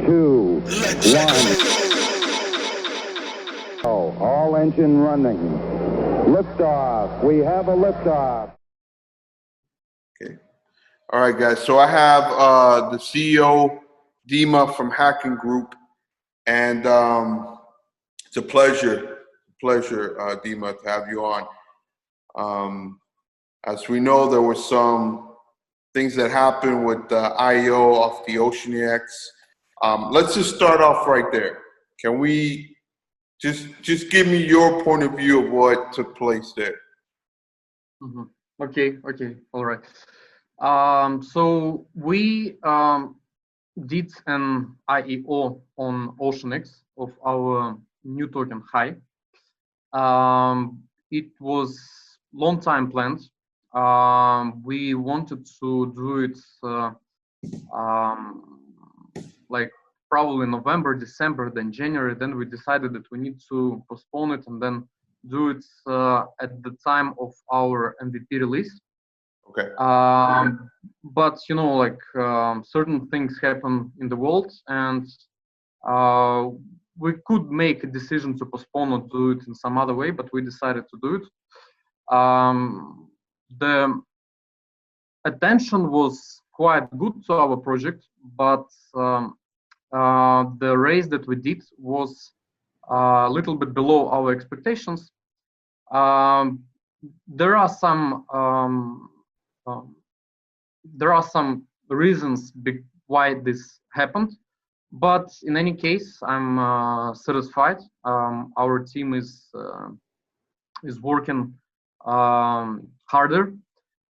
2, 1. Oh, all engine running. Liftoff. We have a liftoff. Okay. All right, guys. So I have the CEO, Dyma from Hacking Group, and it's a pleasure, Dyma, to have you on. As we know, there were some things that happened with the IEO of the Oceanex. Let's just start off right there. Can we just give me your point of view of what took place there? Mm-hmm. Okay, all right. So we did an IEO on Oceanex of our new token HAI. It was long time planned. We wanted to do it like probably November, December, then January. Then we decided that we need to postpone it and then do it at the time of our MVP release. Okay. But you know, like certain things happen in the world, and we could make a decision to postpone or do it in some other way, but we decided to do it. The attention was quite good to our project, but the raise that we did was a little bit below our expectations. There are some reasons why this happened, but in any case, I'm satisfied. Our team is working harder,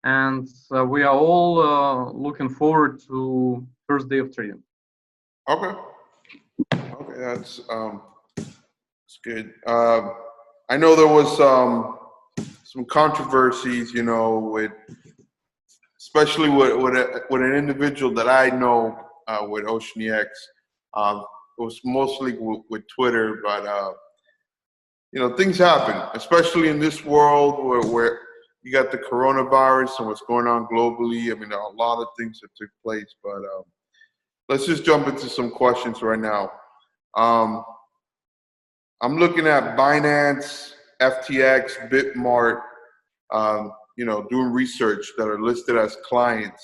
and we are all looking forward to first day of trading. Okay, that's good. I know there was some controversies, you know, with especially with an individual that I know with Oceanex. It was mostly with Twitter, but you know, things happen, especially in this world where you got the coronavirus and what's going on globally. I mean, there are a lot of things that took place, but let's just jump into some questions right now. I'm looking at Binance FTX Bitmart, you know, doing research that are listed as clients.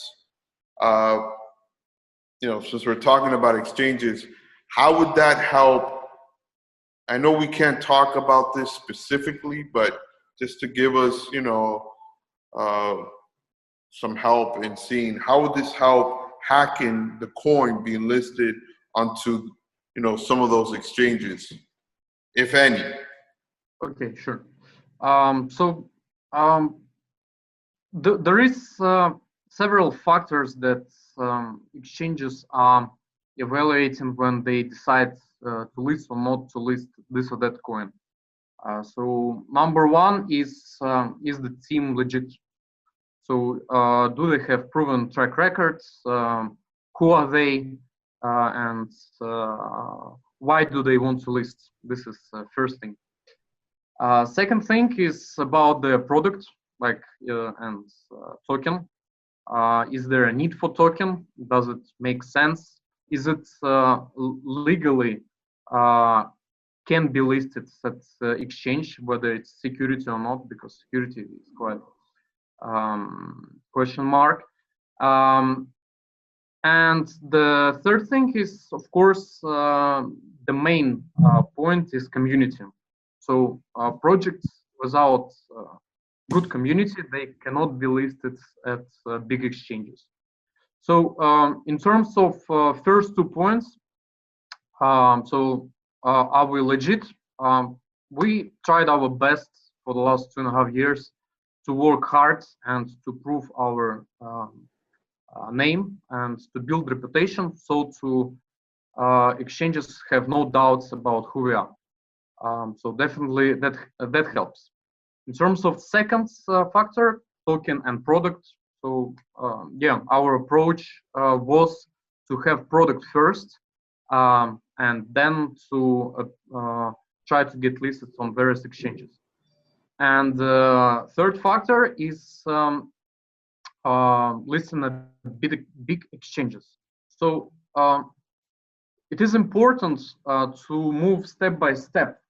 You know, since we're talking about exchanges, how would that help? I know we can't talk about this specifically, but just to give us, you know, some help in seeing how would this help hacking the coin being listed onto, you know, some of those exchanges, if any. Okay, sure. There is several factors that exchanges are evaluating when they decide to list or not to list this or that coin. So number one is the team legit? So do they have proven track records? Who are they? And why do they want to list? This is first thing. Second thing is about the product, like and token. Is there a need for token? Does it make sense? Is it legally can be listed at exchange, whether it's security or not, because security is quite question mark. And the third thing is, of course, the main point is community. So projects without good community, they cannot be listed at big exchanges. So in terms of first 2 points, are we legit? We tried our best for the last 2.5 years to work hard and to prove our name and to build reputation, so to exchanges have no doubts about who we are. So definitely that helps. In terms of second factor, token and product. So yeah, our approach was to have product first, and then to try to get listed on various exchanges. And the third factor is listing at big exchanges. So it is important to move step by step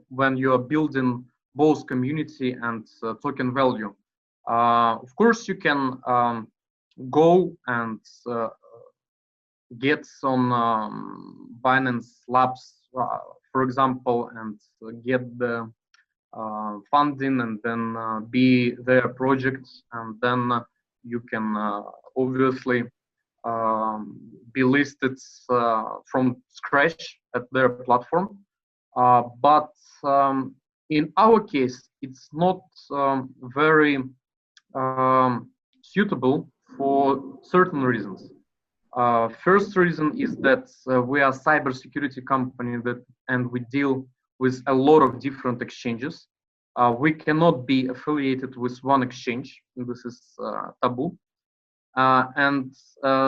when you are building both community and token value. Of course, you can go and get some Binance Labs, for example, and get the funding, and then be their project, and then you can obviously be listed from scratch at their platform. But in our case, it's not very suitable for certain reasons. First reason is that we are a cybersecurity company and we deal with a lot of different exchanges. We cannot be affiliated with one exchange. This is taboo. And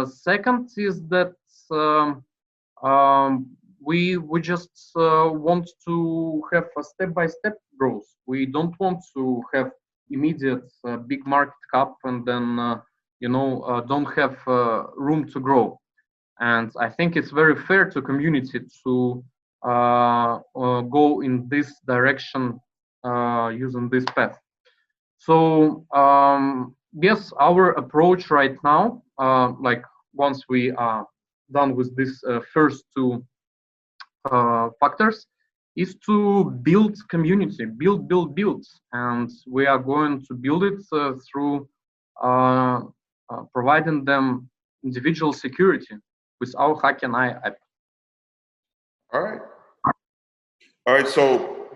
second is that we just want to have a step-by-step growth. We don't want to have immediate big market cap and then don't have room to grow. And I think it's very fair to community to go in this direction using this path. So yes, our approach right now, like once we are done with this first two factors, is to build community, build, and we are going to build it through providing them individual security with our HackenAi app. All right. So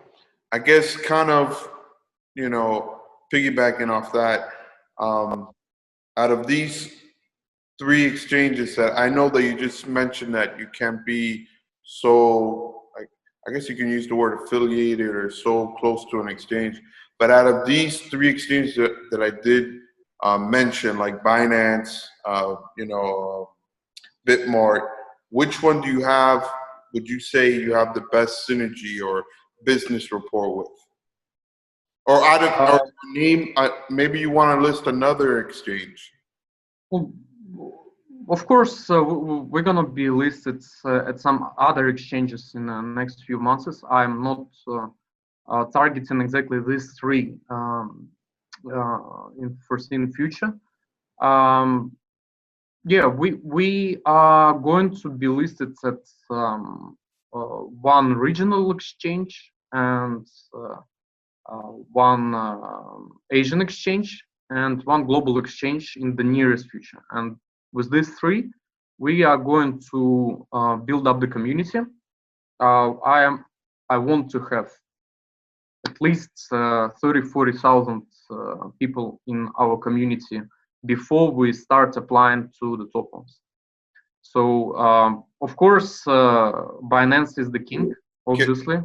I guess kind of, piggybacking off that, out of these three exchanges that I know that you just mentioned that you can't be so, like, I guess you can use the word affiliated or so close to an exchange, but out of these three exchanges that I did mention, like Binance, Bitmart, which one do you have, would you say you have the best synergy or business rapport with? Or out of name, maybe you want to list another exchange. Well, of course, we're going to be listed at some other exchanges in the next few months. I'm not targeting exactly these three in foreseen future. Yeah, we are going to be listed at one regional exchange and one Asian exchange and one global exchange in the nearest future. And with these three, we are going to build up the community. I want to have at least 30,000-40,000 people in our community before we start applying to the top ones. So of course, Binance is the king, obviously.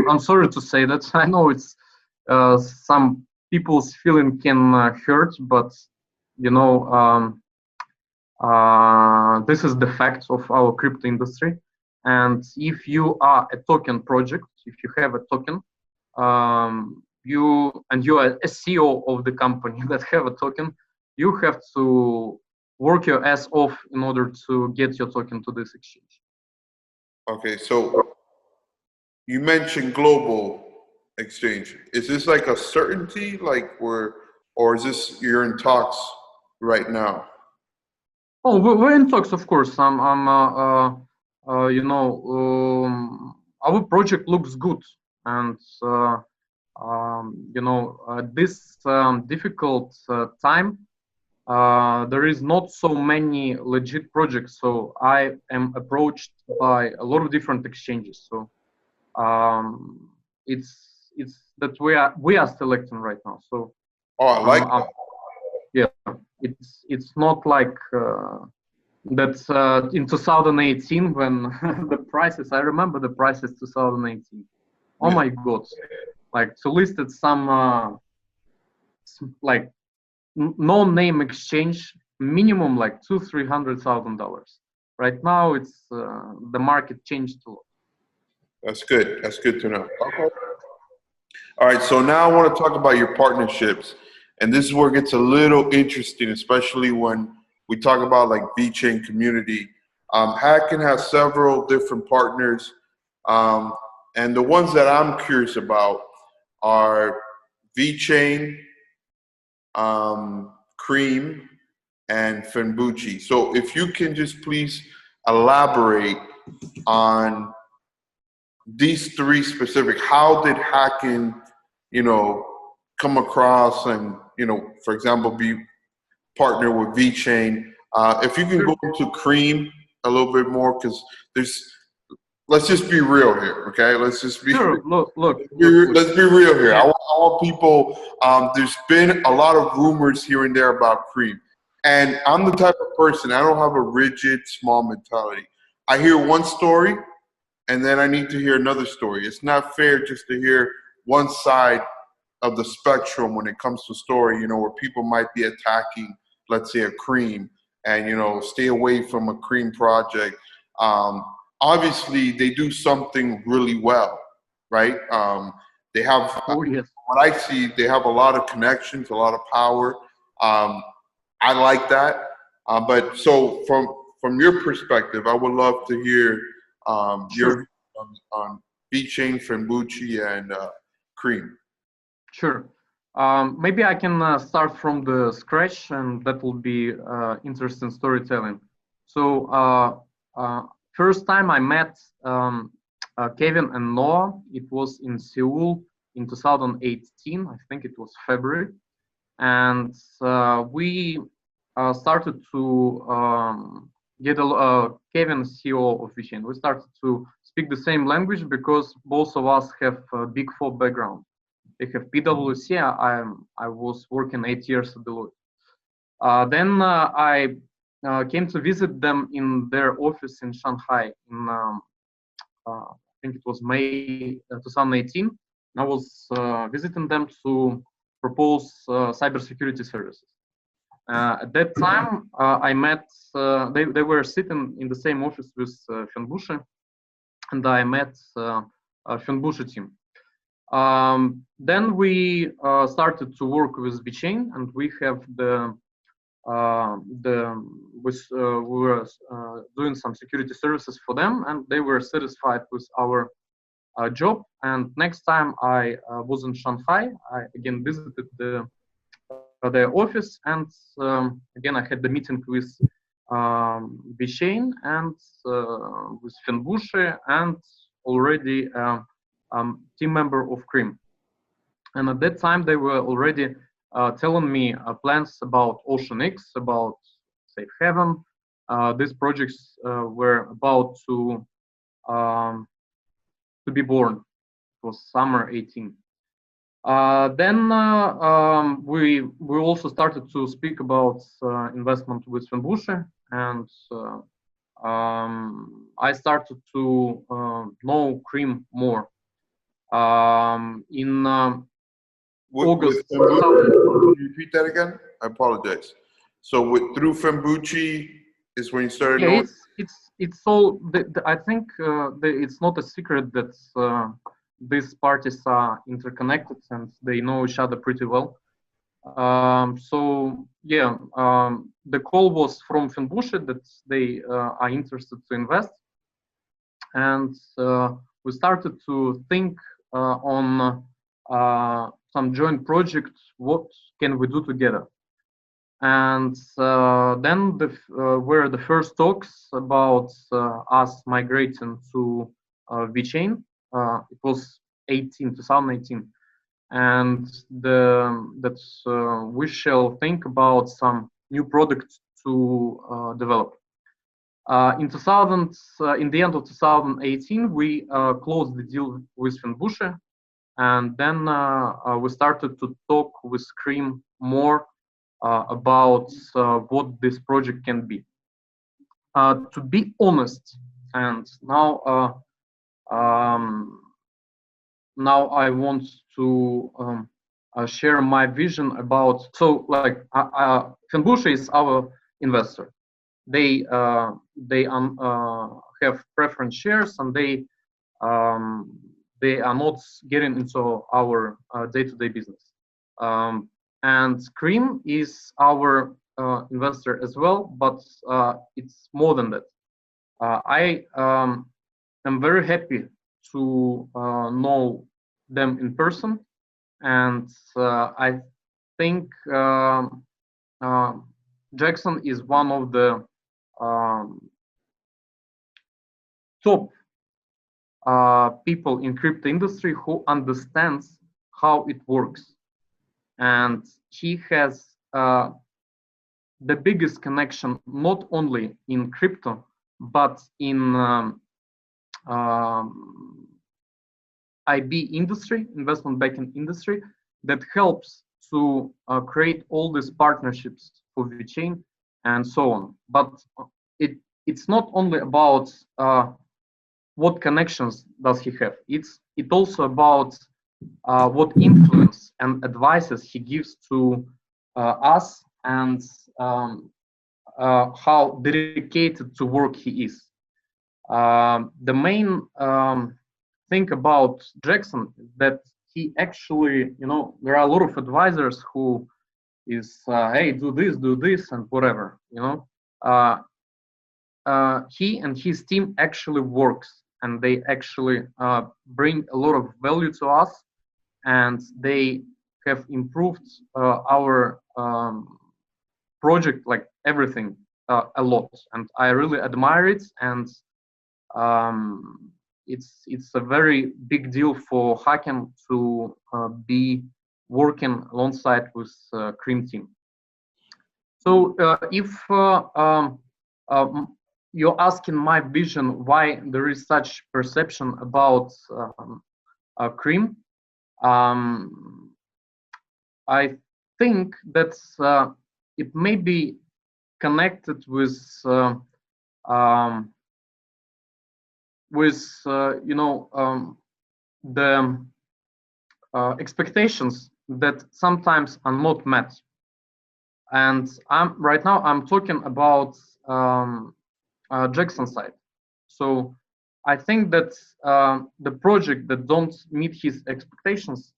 I'm sorry to say that. I know it's some people's feeling can hurt, but this is the fact of our crypto industry. And if you are a token project, if you have a token, you are a CEO of the company that have a token, you have to work your ass off in order to get your token to this exchange. Okay, so you mentioned global exchange. Is this like a certainty, or is this you're in talks right now? Oh, we're in talks, of course. Our project looks good, and this difficult time, there is not so many legit projects. So I am approached by a lot of different exchanges. So it's that we are selecting right now. So I like that. Yeah, it's not like that in 2018 when the prices. I remember the prices 2018. Oh my God! Like to list at some like no-name exchange, minimum like $200,000-$300,000. Right now, it's the market changed a lot. That's good. That's good to know. Okay. All right. So now I want to talk about your partnerships, and this is where it gets a little interesting, especially when we talk about like Vechain community. Hacken has several different partners, and the ones that I'm curious about are Vechain, Cream, and Fenbushi. So if you can just please elaborate on these three specific, how did Hacken, come across and, for example, be partner with Vechain. If you can go into Cream a little bit more, because let's just be real here, okay? Let's just be let's be real here. I want people. There's been a lot of rumors here and there about Cream, and I'm the type of person, I don't have a rigid, small mentality. I hear one story, and then I need to hear another story. It's not fair just to hear one side of the spectrum when it comes to story, where people might be attacking, let's say, a Cream, and stay away from a Cream project. Obviously they do something really well, right? They have, what I see, they have a lot of connections, a lot of power. I like that. But so from your perspective, I would love to hear your on Vechain, Fenbushi, and Cream. Sure. Maybe I can start from the scratch, and that will be interesting storytelling. So first time I met Kevin and Noah, it was in Seoul in 2018. I think it was February. And we started to get Kevin, CEO of Vechain. We started to speak the same language because both of us have Big Four background. They have PwC. I was working 8 years at Deloitte. Then I came to visit them in their office in Shanghai in I think it was May 2018. I was visiting them to propose cybersecurity services. At that time, I met. They were sitting in the same office with Fenbushi, and I met Fenbushi team. Then we started to work with Vechain, and we have we were doing some security services for them, and they were satisfied with our job. And next time I was in Shanghai, I again visited their office, and again I had the meeting with Vechain and with Fenbushi and already team member of Cream. And at that time they were already telling me plans about Oceanex, about Safe Haven. These projects were about to be born. It was summer 18. Then we also started to speak about investment with Fenbushi, and I started to know Cream more. In August. Can you repeat that again? I apologize. So through Fenbushi is when you started knowing? It's all. I think it's not a secret that these parties are interconnected and they know each other pretty well. So yeah, the call was from Fenbushi that they are interested to invest, and we started to think on some joint projects. What can we do together? And then were the first talks about us migrating to Vechain. It was 2018, and that we shall think about some new products to develop. In the end of 2018, we closed the deal with Fenbushi, and then we started to talk with Cream more about what this project can be. To be honest, and now I want to share my vision about. So, like, Fenbushi is our investor. They have preference shares, and they are not getting into our day-to-day business. And Cream is our investor as well, but it's more than that. I am very happy to know them in person, and I think Jackson is one of the top people in crypto industry who understands how it works, and he has the biggest connection not only in crypto but in IB industry, investment banking industry, that helps to create all these partnerships for Vechain and so on. But it's not only about what connections does he have. It's also about what influence and advices he gives to us, and how dedicated to work he is. The main thing about Jackson is that he actually, there are a lot of advisors who is, hey, do this, and whatever, he and his team actually works, and they actually bring a lot of value to us, and they have improved our project, like everything, a lot, and I really admire it, and it's a very big deal for Hacken to be working alongside with Cream team. So if you're asking my vision why there is such perception about Cream, I think that it may be connected with the expectations that sometimes are not met. And right now I'm talking about Jackson side. So I think that the project that don't meet his expectations,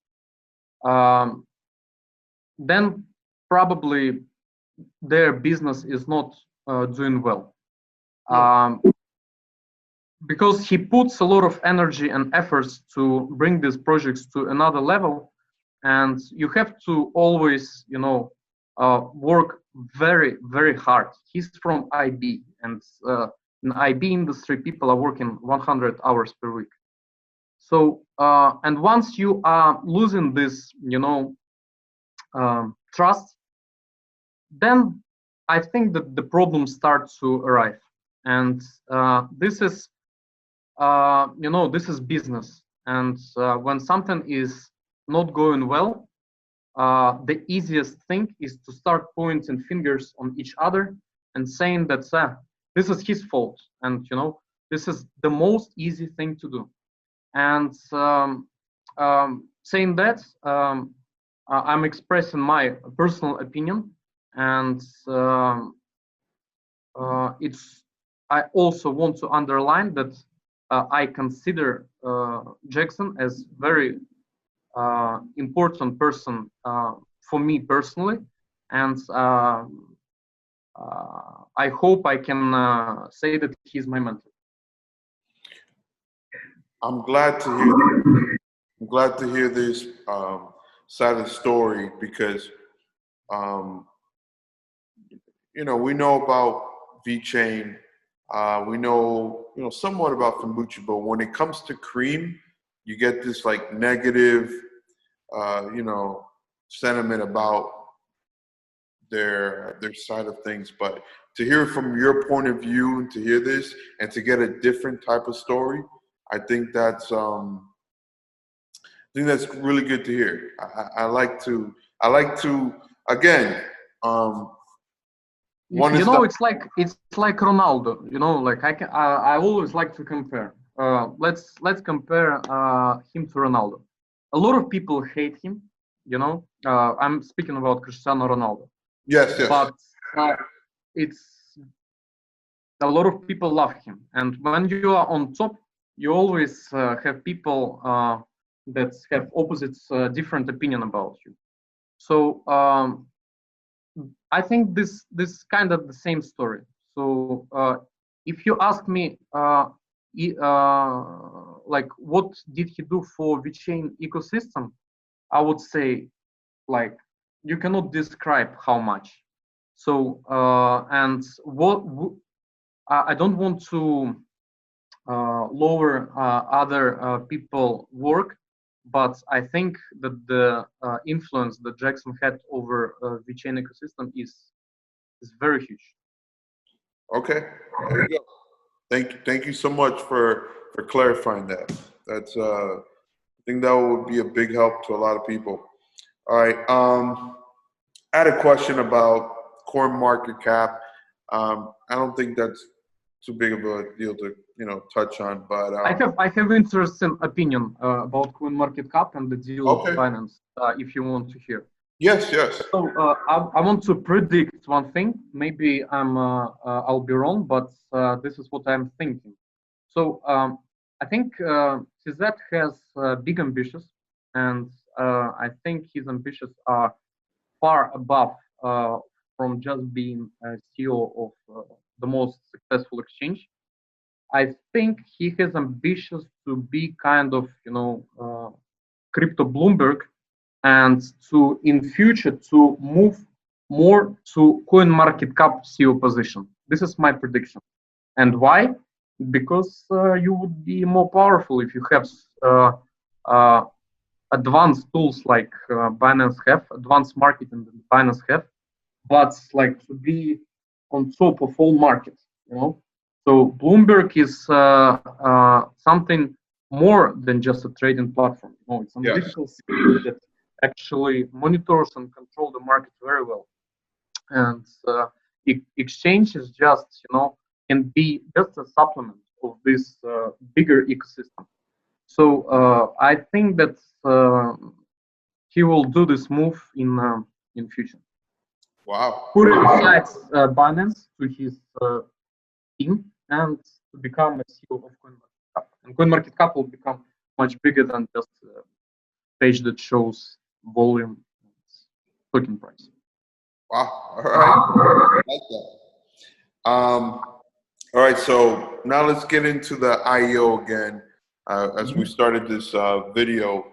then probably their business is not doing well. Because he puts a lot of energy and efforts to bring these projects to another level, and you have to always, work very, very hard. He's from IB, and in IB industry, people are working 100 hours per week. So, and once you are losing this, trust, then I think that the problems start to arrive, and this is. This is business, and when something is not going well, the easiest thing is to start pointing fingers on each other and saying that this is his fault, and this is the most easy thing to do. And saying that, I'm expressing my personal opinion, and I also want to underline that I consider Jackson as very important person for me personally, and I hope I can say that he's my mentor. I'm glad to hear that. I'm glad to hear this side of the story, because we know about Vechain. We know, somewhat about Fenbushi, but when it comes to Cream, you get this like negative, sentiment about their side of things. But to hear from your point of view, and to hear this, and to get a different type of story, I think that's really good to hear. I like to again. It's like Ronaldo. Like I always like to compare. Let's compare him to Ronaldo. A lot of people hate him. I'm speaking about Cristiano Ronaldo. Yes. But it's a lot of people love him, and when you are on top, you always have people that have opposites, different opinion about you. So I think this kind of the same story. So if you ask me, like, what did he do for Vechain ecosystem, I would say, like, you cannot describe how much. So, and I don't want to lower other people work, but I think that the influence that Jackson had over Vechain ecosystem is very huge. Okay, there you go. Thank you so much for clarifying that. That's I think that would be a big help to a lot of people. All right. I had a question about coin market cap. I don't think that's too big of a deal to touch on, but I have interesting opinion about coin market cap and the deal okay. of Binance. If you want to hear. Yes, yes. So I want to predict one thing. Maybe I'll be wrong, but this is what I'm thinking. So I think CZ has big ambitions, and I think his ambitions are far above from just being a CEO of the most successful exchange. I think he has ambitions to be kind of crypto Bloomberg, and to in future to move more to coin market cap CEO position. This is my prediction. And why? Because you would be more powerful if you have advanced tools like Binance have, advanced marketing that Binance have, but like to be on top of all markets, So Bloomberg is something more than just a trading platform. It's an analytical system that actually monitors and control the market very well. And exchange is just, can be just a supplement of this bigger ecosystem. So I think that he will do this move in future. Wow. Put aside Binance to his team and to become a CEO of CoinMarketCap. And CoinMarketCap will become much bigger than just a page that shows volume and token price. Wow. All right. I like that. All right. So now let's get into the IEO again. As we started this video,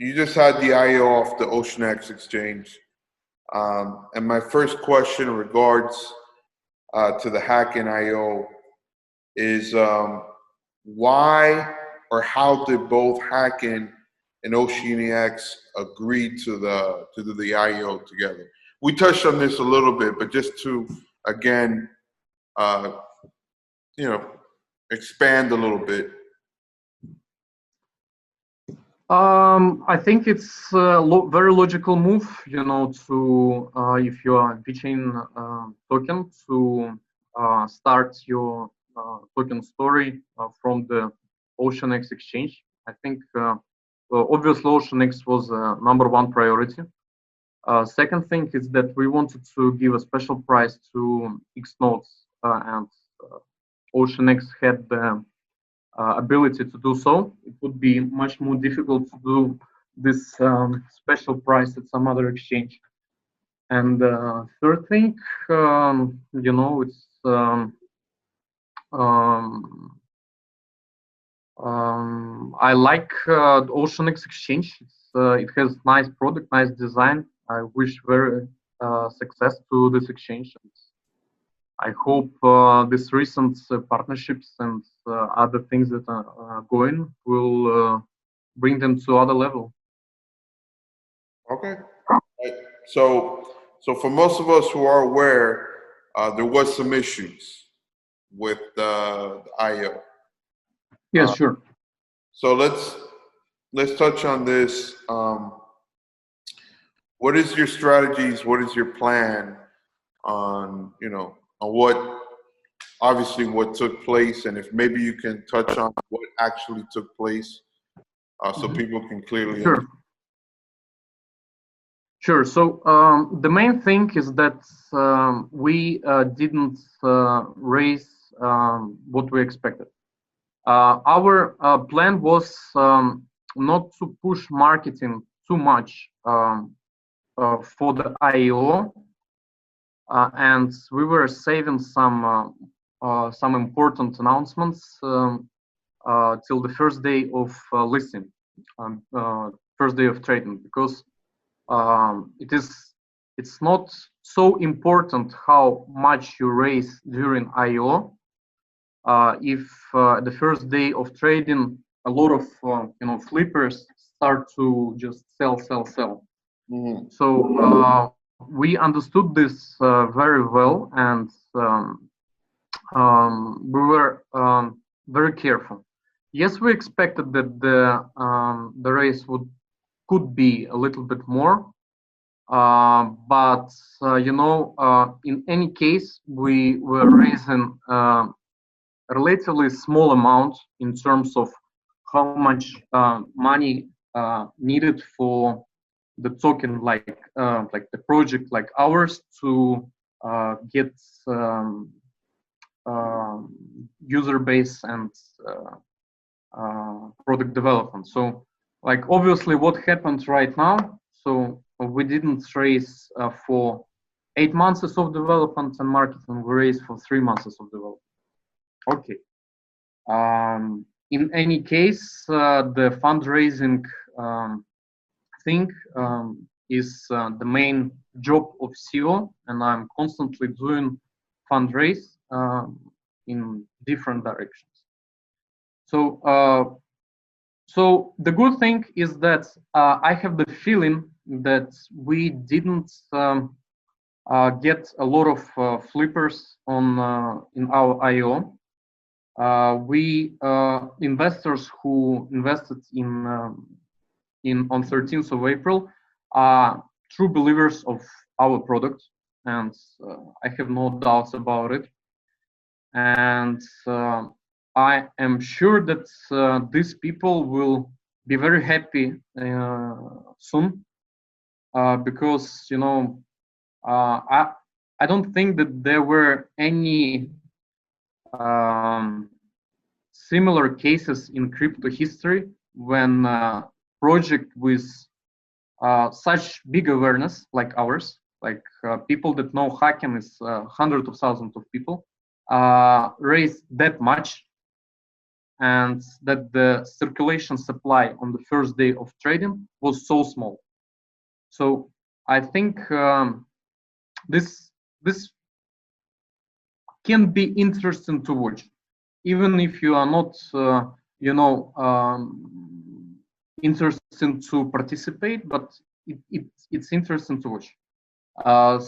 you just had the IEO off the Oceanex exchange. And my first question in regards to the HackenAi is why or how did both Hacken and Oceanex agree to do the IEO together? We touched on this a little bit, but just to again, expand a little bit. I think it's a very logical move, to if you are Vechain token, to start your token story from the Oceanex exchange. I think obviously Oceanex was #1 priority. Second thing is that we wanted to give a special price to X nodes, and Oceanex had the ability to do so. It would be much more difficult to do this special price at some other exchange. And third thing, it's I like the Oceanex exchange. It has nice product, nice design. I wish very success to this exchange. I hope these recent partnerships and other things that are going will bring them to other level. Okay. Right. So for most of us who are aware, there was some issues with the IEO. Yes, sure. So let's touch on this. What is your strategies? What is your plan on on what took place, and if maybe you can touch on what actually took place, so people can clearly understand. Sure. So the main thing is that we didn't raise what we expected. Our plan was not to push marketing too much for the IEO. and we were saving some important announcements till the first day of listing, first day of trading, because it's not so important how much you raise during IEO. If the first day of trading, a lot of flippers start to just sell. Mm-hmm. So we understood this very well, and we were very careful. Yes, we expected that the raise could be a little bit more, but in any case, we were raising a relatively small amount in terms of how much money needed for the token, like the project like ours, to get user base and product development. So, like, obviously what happened right now, so we didn't raise for 8 months of development and marketing, we raised for 3 months of development. Okay. In any case, the fundraising thing is the main job of CEO, and I'm constantly doing fundraise in different directions. So, so the good thing is that I have the feeling that we didn't get a lot of flippers on in our IEO. We investors who invested in on 13th of April are true believers of our product, and I have no doubts about it. And I am sure that these people will be very happy soon, because I don't think that there were any similar cases in crypto history when project with such big awareness like ours, like people that know HackenAi is hundreds of thousands of people, raised that much, and that the circulation supply on the first day of trading was so small. So I think this can be interesting to watch, even if you are not interesting to participate, but it's interesting to watch.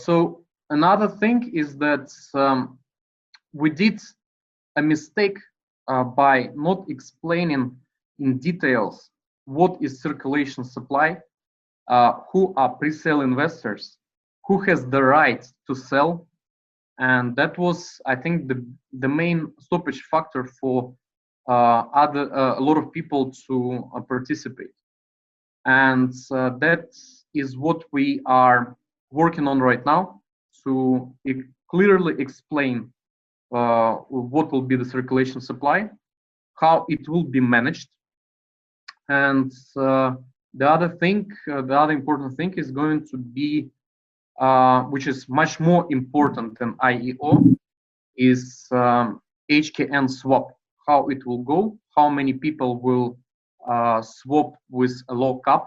So another thing is that we did a mistake by not explaining in details what is circulation supply, who are pre-sale investors, who has the right to sell, and that was, I think, the main stoppage factor for a lot of people to participate. And that is what we are working on right now, to clearly explain what will be the circulation supply, how it will be managed, and the other thing, the other important thing is going to be, which is much more important than IEO, is HKN swap, how it will go, how many people will swap with a low cap,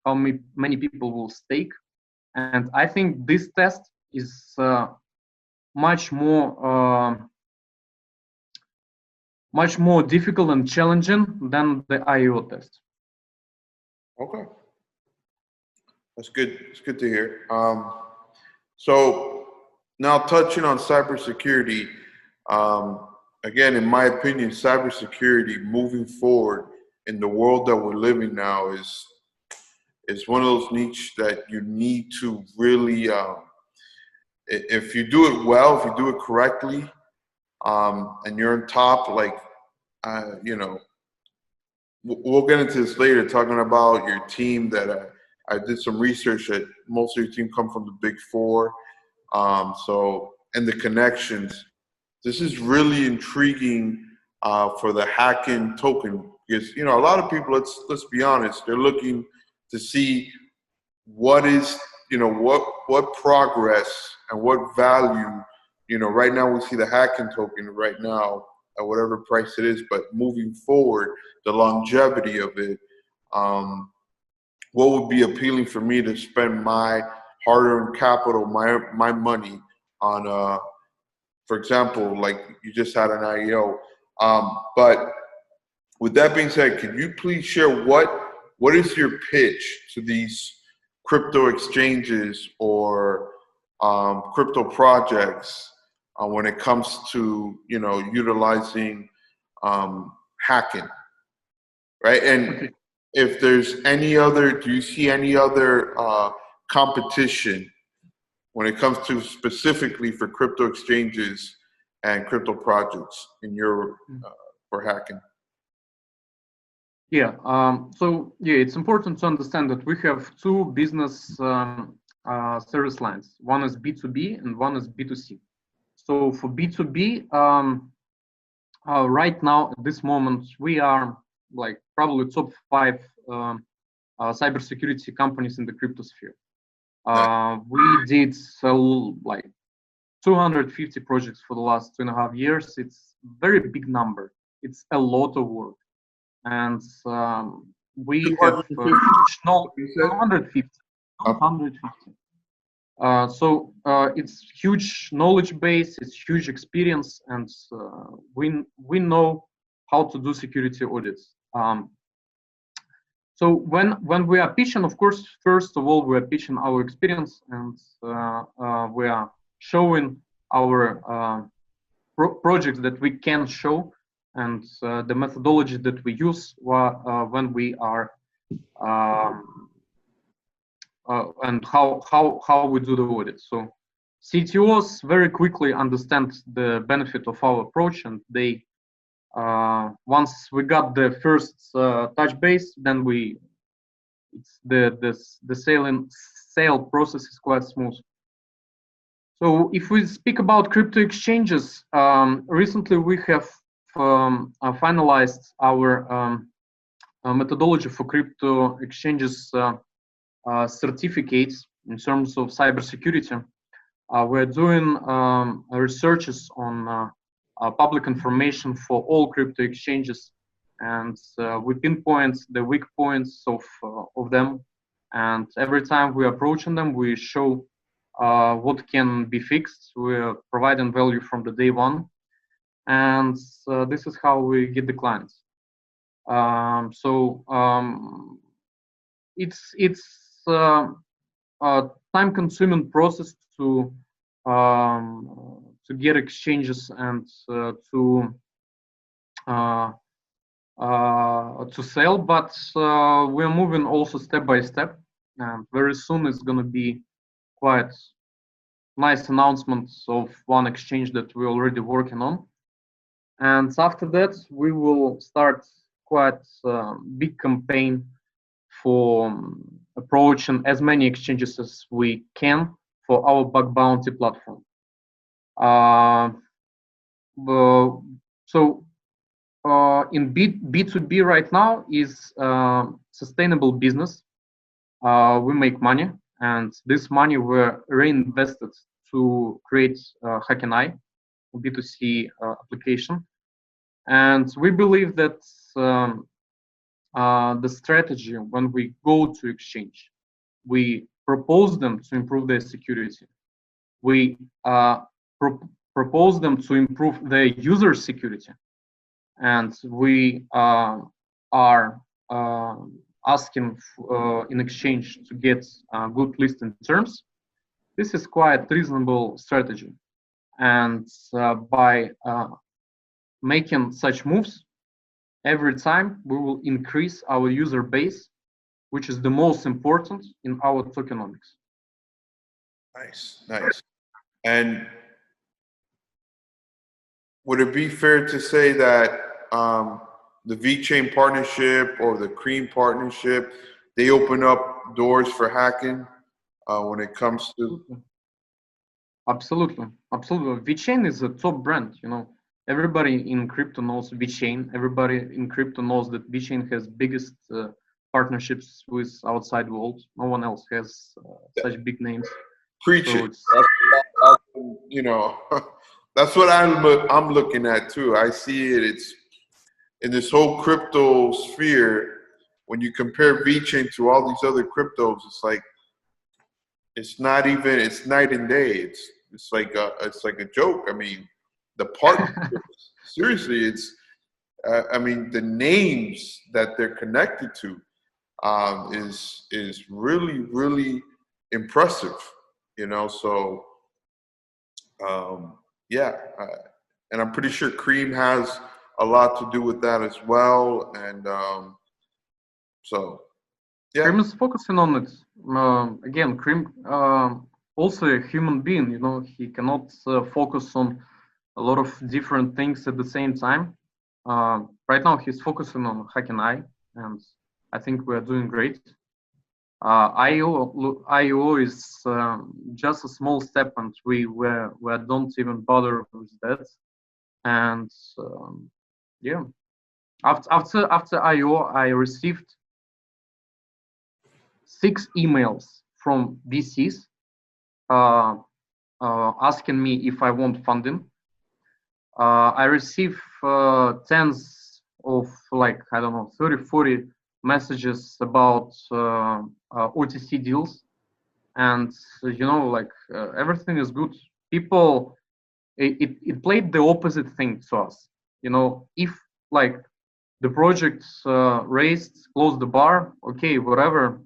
how many people will stake. And I think this test is much more difficult and challenging than the IEO test. Okay, that's good. It's good to hear. So now touching on cybersecurity, again, in my opinion, cybersecurity moving forward in the world that we're living now is one of those niche that you need to really, if you do it well, if you do it correctly, and you're on top, like, we'll get into this later, talking about your team that I did some research that most of your team come from the Big Four. So, and the connections. This is really intriguing for the HackenAi token, because a lot of people, let's be honest, they're looking to see what is what progress and what value, you know, right now we see the Hacking token right now at whatever price it is, but moving forward, the longevity of it, what would be appealing for me to spend my hard-earned capital, my money on, for example, like you just had an IEO. But with that being said, can you please share what is your pitch to these crypto exchanges or crypto projects when it comes to, you know, utilizing hacking, right? And if there's any other, do you see any other competition when it comes to specifically for crypto exchanges and crypto projects in your for hacking? Yeah. So yeah, it's important to understand that we have two business service lines. One is B2B and one is B2C. So for B2B, right now at this moment we are like probably top 5 cybersecurity companies in the crypto sphere. We did sell like 250 projects for the last 2.5 years. It's a very big number. It's a lot of work. And we have 250. So it's huge knowledge base, it's huge experience, and we know how to do security audits. So when we are pitching, of course, first of all, we are pitching our experience, and we are showing our projects that we can show, and the methodology that we use when we are and how we do the audit. So CTOs very quickly understand the benefit of our approach, and they once we got the first touch base, then the sale process is quite smooth. So if we speak about crypto exchanges, recently we have finalized our methodology for crypto exchanges certificates in terms of cybersecurity. We're doing researches on public information for all crypto exchanges, and we pinpoint the weak points of them. And every time we approach them, we show what can be fixed. We're providing value from the day one, and this is how we get the clients. It's a time-consuming process to get exchanges and to sell, but we're moving also step by step, and very soon it's going to be quite nice announcements of one exchange that we're already working on. And after that, we will start quite big campaign for approaching as many exchanges as we can for our bug bounty platform. In B2B right now is sustainable business. We make money, and this money we're reinvested to create HackenAi, B2C application. And we believe that the strategy, when we go to exchange, we propose them to improve their security. We propose them to improve their user security. And we are asking in exchange to get good listing terms. This is quite reasonable strategy. And by making such moves, every time we will increase our user base, which is the most important in our tokenomics. Nice. And would it be fair to say that the Vechain partnership or the Cream partnership, they open up doors for hacking when it comes to? Absolutely. Vechain is a top brand. You know, everybody in crypto knows Vechain. Everybody in crypto knows that Vechain has biggest partnerships with outside world. No one else has such big names. Preach so it. you know, that's what I'm looking at too. I see it. It's in this whole crypto sphere. When you compare Vechain to all these other cryptos, it's like it's not even. It's night and day. It's like a joke. I mean, the partnerships. Seriously, it's. I mean, the names that they're connected to is really impressive. You know, so yeah, and I'm pretty sure Cream has a lot to do with that as well. And so, yeah. Cream is focusing on it. Again, Cream also a human being. You know, he cannot focus on a lot of different things at the same time. Right now, he's focusing on HackenAi, and I think we are doing great. IEO is just a small step, and we don't even bother with that. And yeah, after IEO, I received 6 emails from VCs asking me if I want funding. I receive tens of, like, I don't know, 30, 40 messages about OTC deals. And, you know, like, everything is good. People, it played the opposite thing to us. You know, if, like, the project raised, closed the bar, okay, whatever.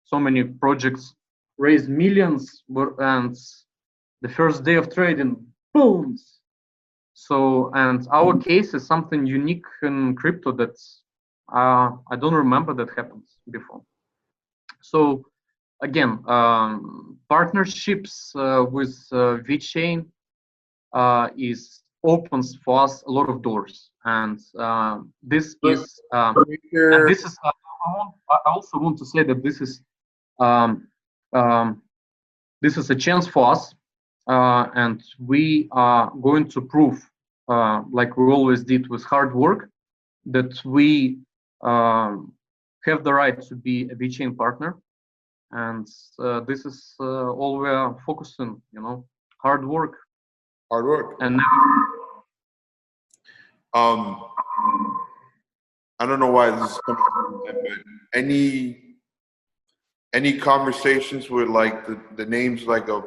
So many projects raise millions, and the first day of trading, boom. So, and our case is something unique in crypto that I don't remember that happened before. So, again, partnerships with Vechain opens for us a lot of doors, and this is I also want to say that this is a chance for us, and we are going to prove, like we always did with hard work, that we have the right to be a Vechain partner, and this is all we are focusing. You know, hard work. Hard work. And I don't know why this is coming from them, but any conversations with, like, the names, like, of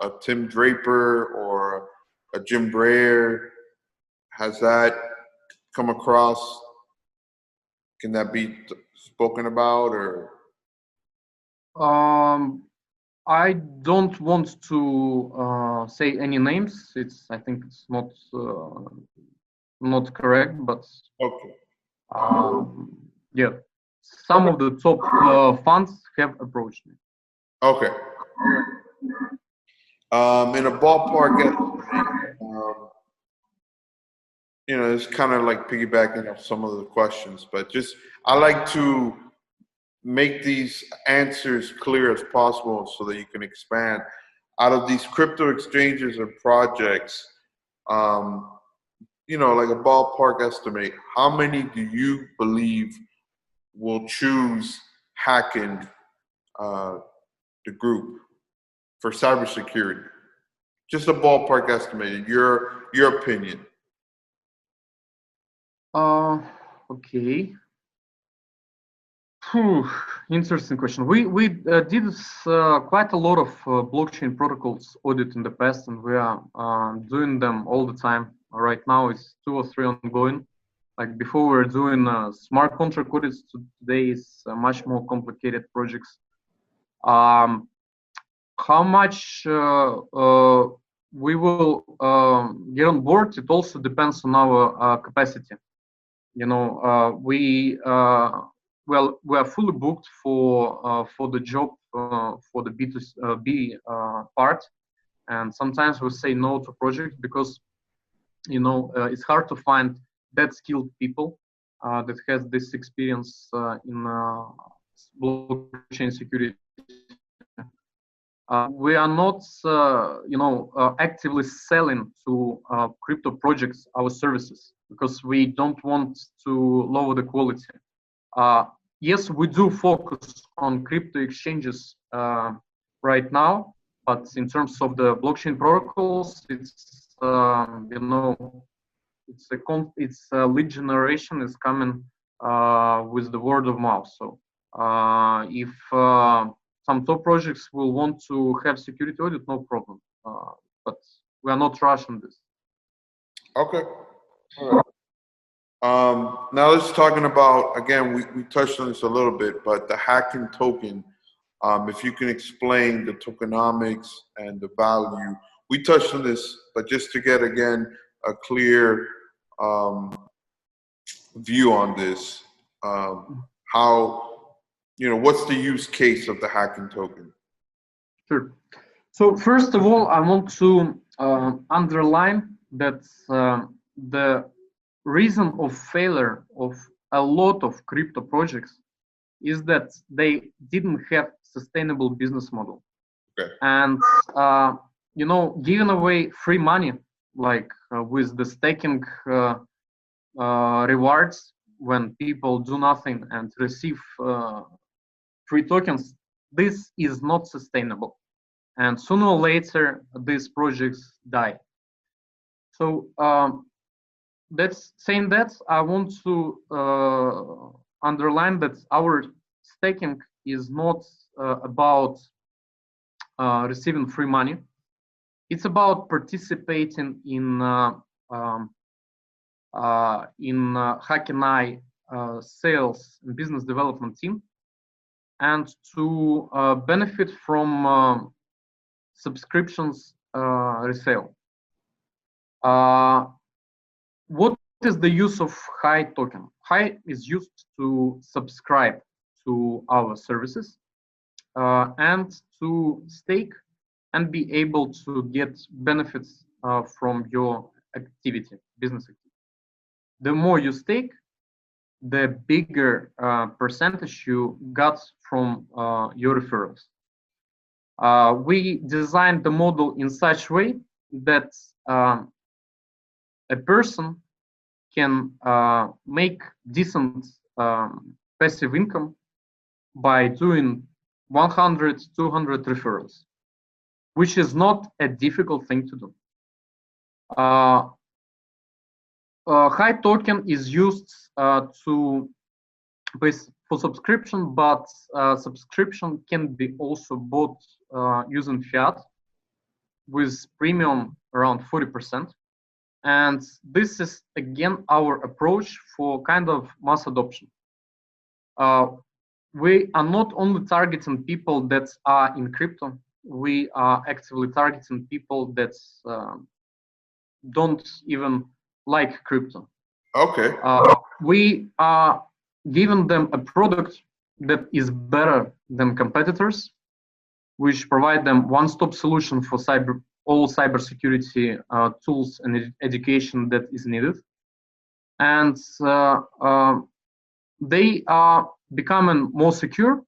a Tim Draper or a Jim Breyer, has that come across? Can that be spoken about, or? I don't want to say any names. I think it's not correct, but Okay. yeah, some of the top funds have approached me. Okay. In a ballpark, you know, it's kind of like piggybacking off some of the questions, but just I like to make these answers clear as possible so that you can expand. Out of these crypto exchanges and projects, you know, like a ballpark estimate, how many do you believe will choose Hacken, the group, for cybersecurity? Just a ballpark estimate, your opinion. Okay. Interesting question. We did quite a lot of blockchain protocols audit in the past, and we are doing them all the time. Right now, it's 2 or 3 ongoing. Like before, we were doing smart contract audits. Today is much more complicated projects. How much we will get on board? It also depends on our capacity. You know, we are fully booked for the job for the B2B part, and sometimes we say no to projects because, you know, it's hard to find that skilled people that has this experience in blockchain security. We are not, you know, actively selling to crypto projects our services because we don't want to lower the quality. Yes, we do focus on crypto exchanges right now, but in terms of the blockchain protocols, it's it's lead generation is coming with the word of mouth. So if some top projects will want to have security audit, no problem. But we are not rushing this. Okay. All right. Now let's talking about, again, we touched on this a little bit, but the Hacking token, if you can explain the tokenomics and the value. We touched on this, but just to get, again, a clear view on this, how, what's the use case of the Hacking token? Sure. So first of all, I want to underline that the reason of failure of a lot of crypto projects is that they didn't have sustainable business model. Okay. And giving away free money, like with the staking rewards when people do nothing and receive free tokens, this is not sustainable. And sooner or later, these projects die. So that's saying that, I want to underline that our staking is not about receiving free money. It's about participating in HackenAi sales and business development team, and to benefit from subscriptions resale. What is the use of HAI token? HAI is used to subscribe to our services and to stake and be able to get benefits from your activity, business activity. The more you stake, the bigger percentage you got from your referrals. We designed the model in such way that a person can make decent passive income by doing 100, 200 referrals, which is not a difficult thing to do. HAI token is used for subscription, but subscription can be also bought using fiat with premium around 40%. And this is, again, our approach for kind of mass adoption. We are not only targeting people that are in crypto, we are actively targeting people that don't even like crypto. Okay. We are giving them a product that is better than competitors, which provide them one-stop solution for all cybersecurity tools and education that is needed. And they are becoming more secure.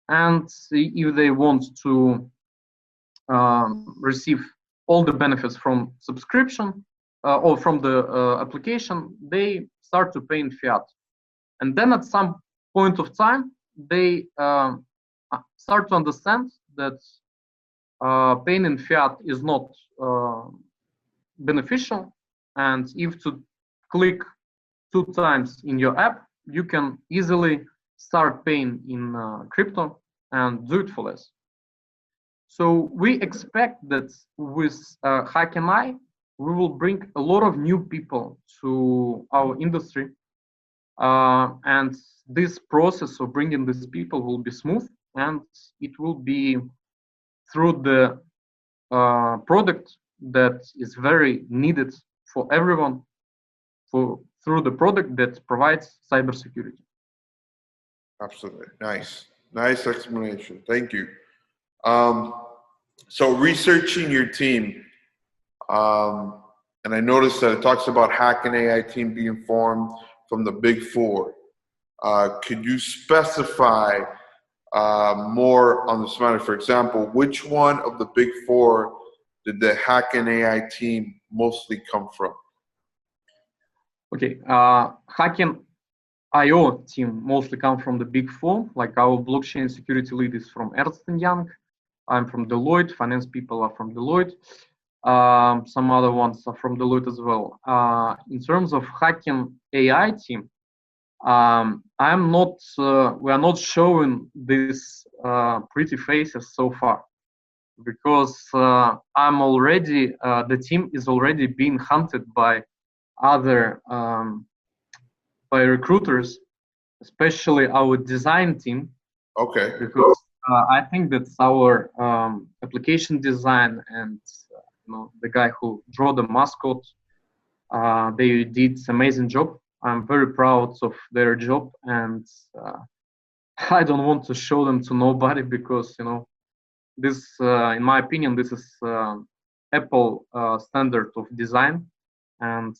And if they want to receive all the benefits from subscription or from the application, they start to pay in fiat. And then at some point of time, they start to understand that paying in fiat is not beneficial. And if to click 2 times in your app, you can easily start paying in crypto and do it for less. So we expect that with HackenAi, we will bring a lot of new people to our industry. And this process of bringing these people will be smooth, and it will be through the product that is very needed for everyone, through the product that provides cybersecurity. Absolutely. Nice explanation. Thank you. So researching your team, and I noticed that it talks about HackenAi team being formed from the Big Four. Could you specify more on this matter? For example, which one of the Big Four did the HackenAi team mostly come from? Okay, HackenAI team mostly come from the Big Four. Like our blockchain security lead is from Ernst & Young. I'm from Deloitte. Finance people are from Deloitte. Some other ones are from Deloitte as well. In terms of HackenAi team, I'm not. We are not showing these pretty faces so far, because I'm already. The team is already being hunted by other by recruiters, especially our design team. Okay. Because I think that our application design and the guy who drew the mascot, they did amazing job. I'm very proud of their job, and I don't want to show them to nobody, because this, in my opinion, this is Apple standard of design, and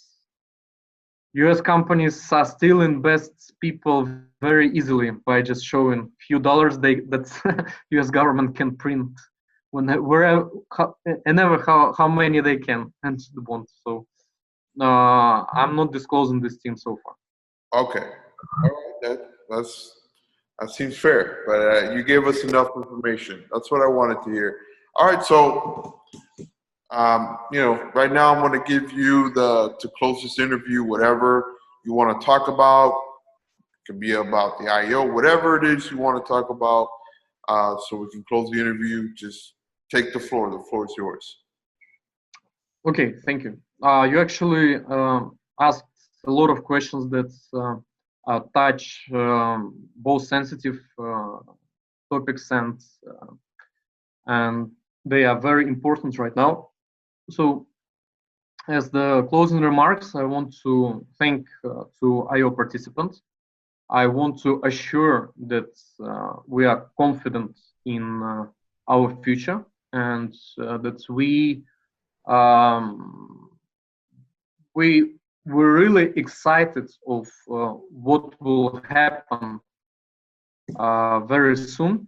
US companies are still invest people very easily by just showing few dollars that US government can print wherever and how many they can and the bond. So I'm not disclosing this team so far. Okay. All right. That seems fair, but you gave us enough information. That's what I wanted to hear. All right. So, right now I'm going to give you to close this interview, whatever you want to talk about. It can be about the IEO, whatever it is you want to talk about, so we can close the interview. Just take the floor. The floor is yours. Okay, thank you. You actually asked a lot of questions that touch both sensitive topics, and they are very important right now. So, as the closing remarks, I want to thank to IEO participants. I want to assure that we are confident in our future, and that we're really excited of what will happen very soon.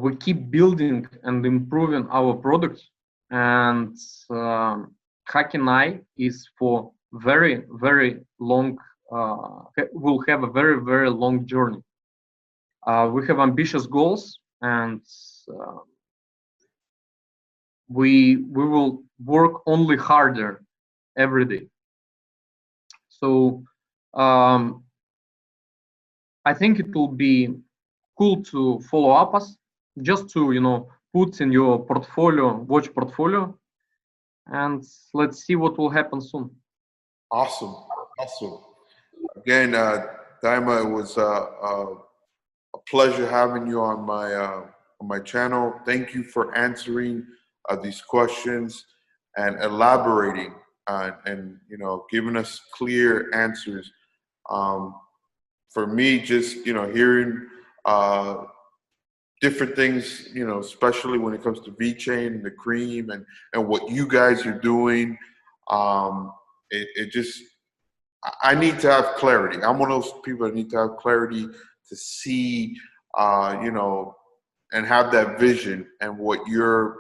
We keep building and improving our product, and HackenAi is for very, very long. Will have a very, very long journey. We have ambitious goals, and we will work only harder every day. So I think it will be cool to follow up us, just to put in your portfolio, watch portfolio, and let's see what will happen soon. Awesome. Again, Dyma, it was a pleasure having you on my channel. Thank you for answering these questions and elaborating and giving us clear answers. For me, just hearing different things, especially when it comes to Vechain and the cream and what you guys are doing, it just, I need to have clarity. I'm one of those people that need to have clarity to see, and have that vision, and what you're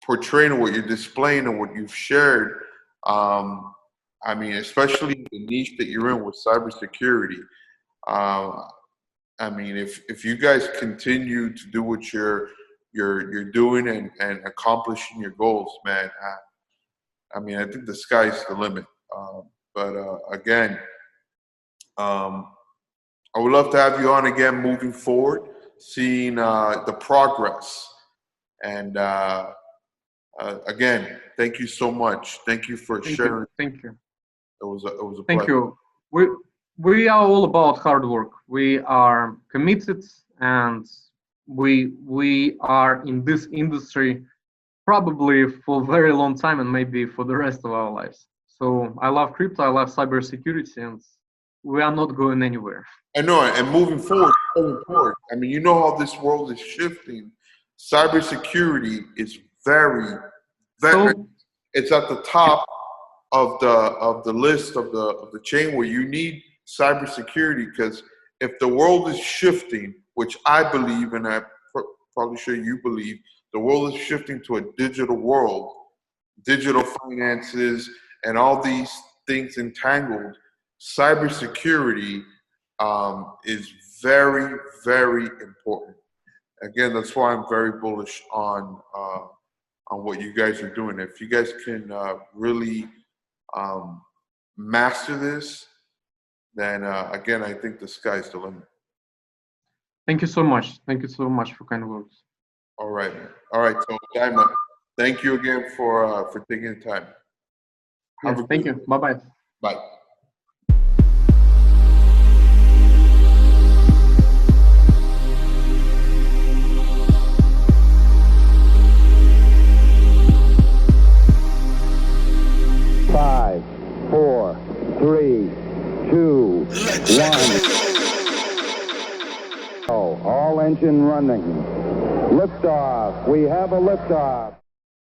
portraying, what you're displaying, and what you've shared. I mean, especially the niche that you're in with cybersecurity. I mean, if you guys continue to do what you're doing and accomplishing your goals, man, I mean, I think the sky's the limit. But again, I would love to have you on again moving forward, seeing the progress. And again, thank you so much. Thank you for sharing. Thank you. It was a pleasure. Thank you. We are all about hard work. We are committed, and we are in this industry probably for a very long time, and maybe for the rest of our lives. So I love crypto, I love cybersecurity, and we are not going anywhere. I know, and moving forward, I mean, you know how this world is shifting. Cybersecurity is very, it's at the top of the list of the chain where you need cybersecurity, because if the world is shifting, which I believe, and I'm probably sure you believe, the world is shifting to a digital world, digital finances, and all these things entangled. Cybersecurity is very, very important. again, that's why I'm very bullish on what you guys are doing. If you guys can really master this, then again, I think the sky's the limit. Thank you so much. Thank you so much for kind words. All right, man. All right, so Dyma, thank you again for taking the time. Yeah, thank you. Bye-bye. Bye. Five, 4, 3, 2, 1. All engine running. Liftoff. We have a liftoff.